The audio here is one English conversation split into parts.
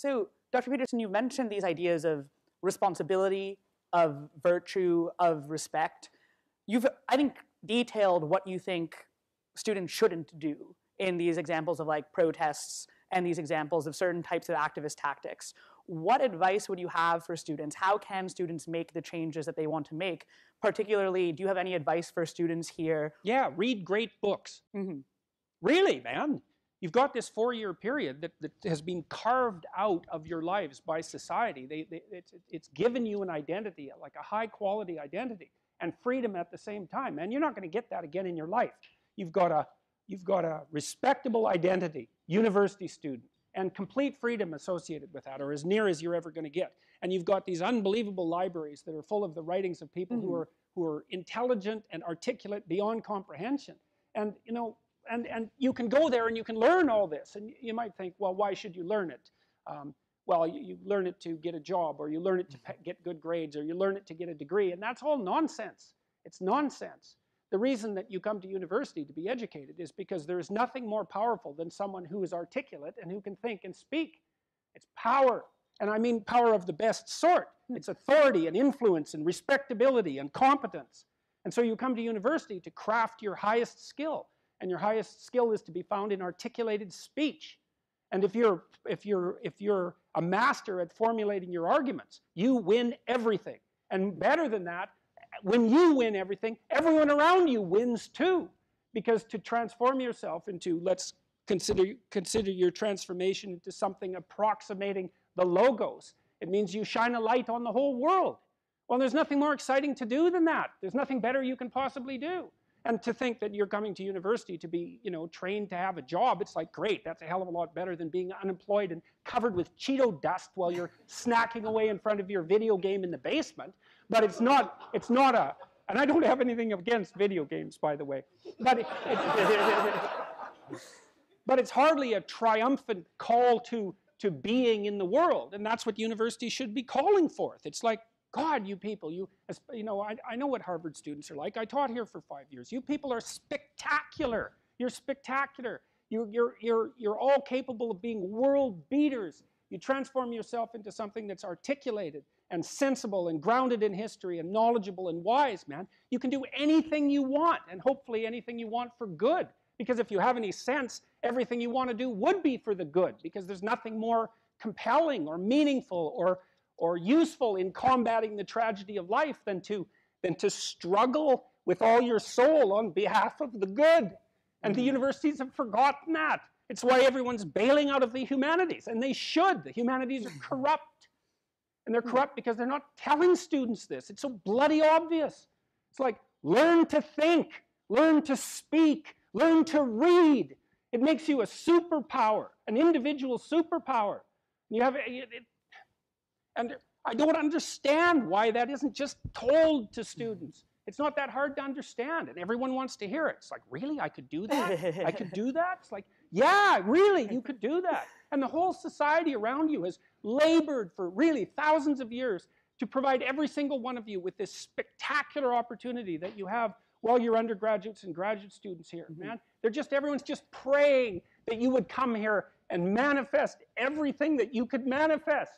So, Dr. Peterson, you mentioned these ideas of responsibility, of virtue, of respect. You've, I think, detailed what you think students shouldn't do in these examples of like protests and these examples of certain types of activist tactics. What advice would you have for students? How can students make the changes that they want to make? Particularly, do you have any advice for students here? Yeah, read great books. Really, man. You've got this 4-year period that has been carved out of your lives by society. It's given you an identity, like a high-quality identity, and freedom at the same time. Man, you're not going to get that again in your life. You've got a respectable identity, university student, and complete freedom associated with that, or as near as you're ever going to get. And you've got these unbelievable libraries that are full of the writings of people who are intelligent and articulate beyond comprehension. And you know, and you can go there and you can learn all this. And you might think, well, why should you learn it? Well, you learn it to get a job, or you learn it to get good grades, or you learn it to get a degree, and that's all nonsense. It's nonsense. The reason that you come to university to be educated is because there is nothing more powerful than someone who is articulate and who can think and speak. It's power, and I mean power of the best sort. It's authority and influence and respectability and competence. And so you come to university to craft your highest skill, and your highest skill is to be found in articulated speech. And if you're a master at formulating your arguments, you win everything. And better than that, when you win everything, everyone around you wins too. Because to transform yourself into, let's consider your transformation into something approximating the logos. It means you shine a light on the whole world. Well, there's nothing more exciting to do than that. There's nothing better you can possibly do. And to think that you're coming to university to be, you know, trained to have a job, it's like, great, that's a hell of a lot better than being unemployed and covered with Cheeto dust while you're snacking away in front of your video game in the basement. But it's not a, and I don't have anything against video games, by the way, but but it's hardly a triumphant call to being in the world, and that's what university should be calling forth. It's like, God, you people, you know, I know what Harvard students are like. I taught here for 5 years. You people are spectacular. You're spectacular. You're all capable of being world beaters. You transform yourself into something that's articulated and sensible and grounded in history and knowledgeable and wise, man. You can do anything you want, and hopefully anything you want for good. Because if you have any sense, everything you want to do would be for the good, because there's nothing more compelling or meaningful or useful in combating the tragedy of life than to struggle with all your soul on behalf of the good. And the universities have forgotten that. It's why everyone's bailing out of the humanities, and they should. The humanities are corrupt. And they're corrupt because they're not telling students this. It's so bloody obvious. It's like, learn to think, learn to speak, learn to read. It makes you a superpower, an individual superpower. You have and I don't understand why that isn't just told to students. It's not that hard to understand, and everyone wants to hear it. It's like, really, I could do that? I could do that? It's like, yeah, really, you could do that. And the whole society around you has labored for really thousands of years to provide every single one of you with this spectacular opportunity that you have while you're undergraduates and graduate students here, man. Everyone's just praying that you would come here and manifest everything that you could manifest.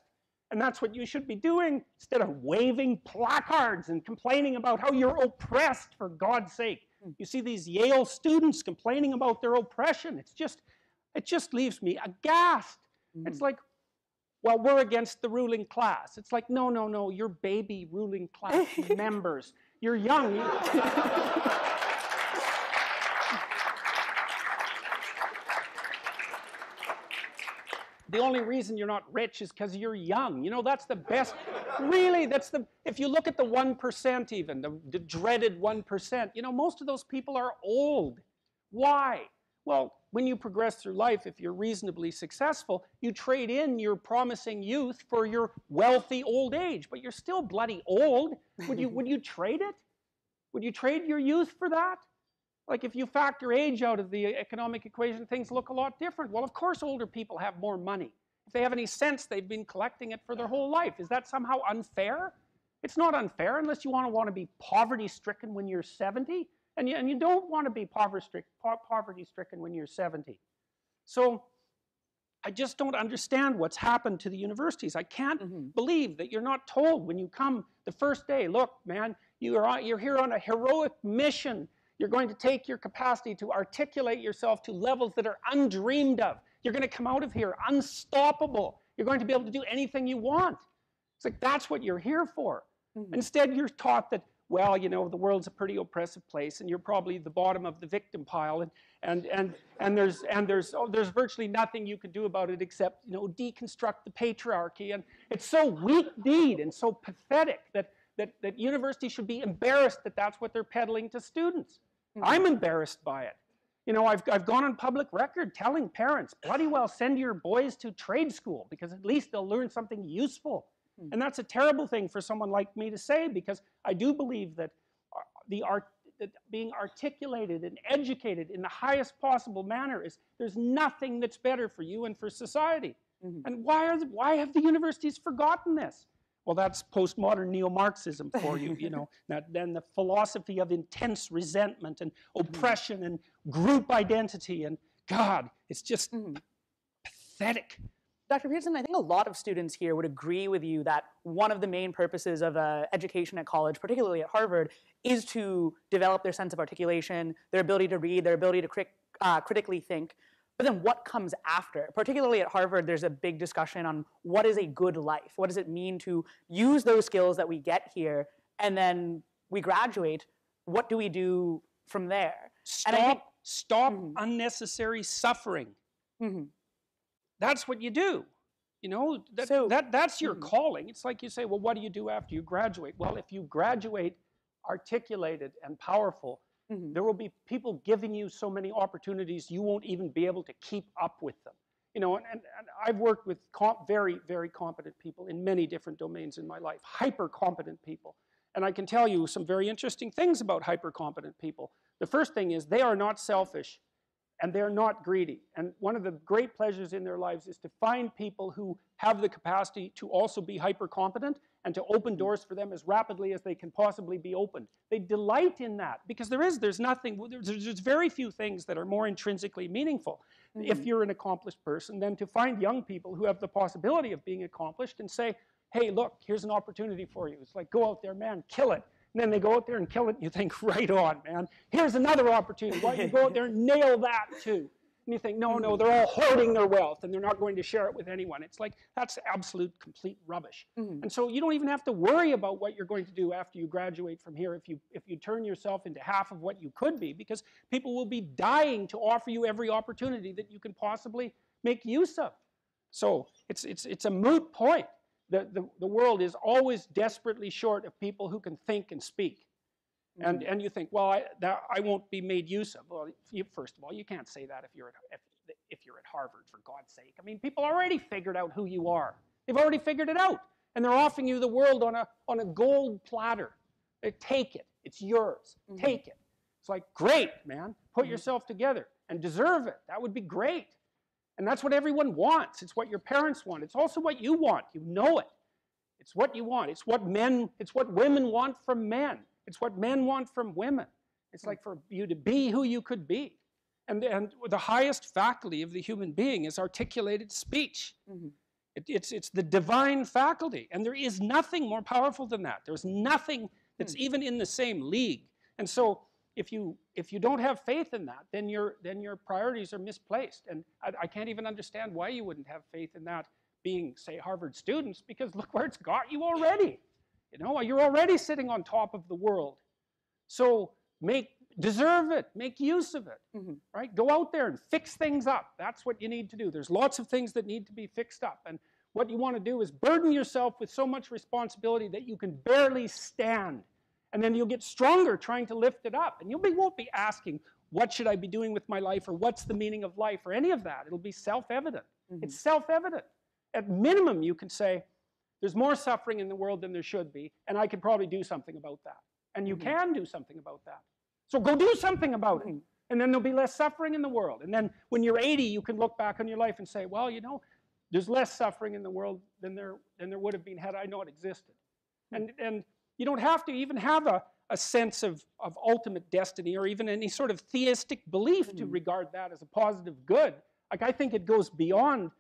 And that's what you should be doing, instead of waving placards and complaining about how you're oppressed, for God's sake. You see these Yale students complaining about their oppression. It just leaves me aghast. It's like, well, we're against the ruling class. It's like, no, you're baby ruling class members. You're young. The only reason you're not rich is because you're young. You know, that's the best. Really, if you look at the 1% even, the dreaded 1%, you know, most of those people are old. Why? Well, when you progress through life, if you're reasonably successful, you trade in your promising youth for your wealthy old age, but you're still bloody old. Would you trade it? Would you trade your youth for that? Like, if you factor age out of the economic equation, things look a lot different. Well, of course older people have more money. If they have any sense, they've been collecting it for their whole life. Is that somehow unfair? It's not unfair unless you want to be poverty-stricken when you're 70. And you don't want to be poverty-stricken when you're 70. So I just don't understand what's happened to the universities. I can't believe that you're not told when you come the first day, look, man, you're here on a heroic mission. You're going to take your capacity to articulate yourself to levels that are undreamed of. You're going to come out of here unstoppable. You're going to be able to do anything you want. It's like, that's what you're here for. Instead, you're taught that, well, you know, the world's a pretty oppressive place, and you're probably the bottom of the victim pile, and there's virtually nothing you can do about it except, you know, deconstruct the patriarchy. And it's so weak-kneed and so pathetic that universities should be embarrassed that that's what they're peddling to students. I'm embarrassed by it. You know, I've gone on public record telling parents, bloody well, send your boys to trade school, because at least they'll learn something useful. And that's a terrible thing for someone like me to say, because I do believe that that being articulated and educated in the highest possible manner there's nothing that's better for you and for society. And why have the universities forgotten this? Well, that's postmodern neo-Marxism for you, you know. Then the philosophy of intense resentment and oppression and group identity, and God, it's just pathetic. Dr. Peterson, I think a lot of students here would agree with you that one of the main purposes of education at college, particularly at Harvard, is to develop their sense of articulation, their ability to read, their ability to critically think. But then what comes after? Particularly at Harvard, there's a big discussion on what is a good life? What does it mean to use those skills that we get here, and then we graduate? What do we do from there? Stop unnecessary suffering. That's what you do. You know, that's your calling. It's like you say, well, what do you do after you graduate? Well, if you graduate articulated and powerful, there will be people giving you so many opportunities you won't even be able to keep up with them. You know, and I've worked with very, very competent people in many different domains in my life, hyper-competent people. And I can tell you some very interesting things about hyper-competent people. The first thing is they are not selfish, and they're not greedy. And one of the great pleasures in their lives is to find people who have the capacity to also be hyper-competent and to open doors for them as rapidly as they can possibly be opened. They delight in that, because there's very few things that are more intrinsically meaningful if you're an accomplished person than to find young people who have the possibility of being accomplished and say, hey, look, here's an opportunity for you. It's like, go out there, man, kill it. And then they go out there and kill it, and you think, right on, man. Here's another opportunity. Why don't you go out there and nail that, too? And you think, no, they're all hoarding their wealth, and they're not going to share it with anyone. It's like, that's absolute, complete rubbish. And so you don't even have to worry about what you're going to do after you graduate from here if you turn yourself into half of what you could be, because people will be dying to offer you every opportunity that you can possibly make use of. So it's a moot point. The world is always desperately short of people who can think and speak. And you think, well, I won't be made use of. Well, first of all, you can't say that if you're at Harvard, for God's sake. I mean, people already figured out who you are. They've already figured it out, and they're offering you the world on a gold platter. They take it. It's yours. Take it. It's like, great, man. Put yourself together and deserve it. That would be great. And that's what everyone wants. It's what your parents want. It's also what you want. You know it. It's what you want. It's what women want from men. It's what men want from women. It's like for you to be who you could be. And the highest faculty of the human being is articulated speech. It's the divine faculty. And there is nothing more powerful than that. There's nothing that's even in the same league. And so if you don't have faith in that, then your priorities are misplaced. And I can't even understand why you wouldn't have faith in that being, say, Harvard students, because look where it's got you already. You know, you're already sitting on top of the world. So deserve it, make use of it, right? Go out there and fix things up. That's what you need to do. There's lots of things that need to be fixed up. And what you want to do is burden yourself with so much responsibility that you can barely stand. And then you'll get stronger trying to lift it up. And you won't be asking, what should I be doing with my life, or what's the meaning of life, or any of that. It'll be self-evident. It's self-evident. At minimum, you can say, there's more suffering in the world than there should be, and I could probably do something about that. And you can do something about that. So go do something about it. And then there'll be less suffering in the world. And then when you're 80, you can look back on your life and say, well, you know, there's less suffering in the world than there would have been had I known it existed. And you don't have to even have a sense of ultimate destiny, or even any sort of theistic belief to regard that as a positive good. Like, I think it goes beyond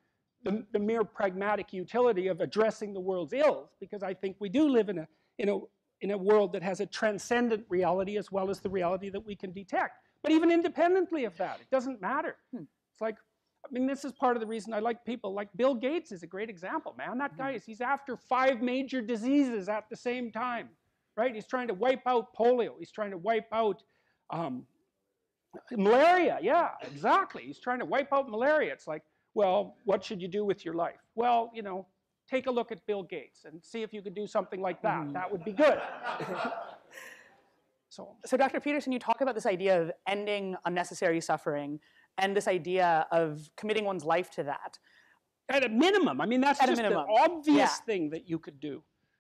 the mere pragmatic utility of addressing the world's ills, because I think we do live in a world that has a transcendent reality as well as the reality that we can detect. But even independently of that, it doesn't matter. It's like, I mean, this is part of the reason I like people like Bill Gates is a great example, man. That guy he's after 5 major diseases at the same time, right? He's trying to wipe out polio. He's trying to wipe out malaria. Yeah, exactly. He's trying to wipe out malaria. It's like, well, what should you do with your life? Well, you know, take a look at Bill Gates and see if you could do something like that. That would be good. So, Dr. Peterson, you talk about this idea of ending unnecessary suffering and this idea of committing one's life to that. At a minimum. I mean, that's just an obvious thing that you could do.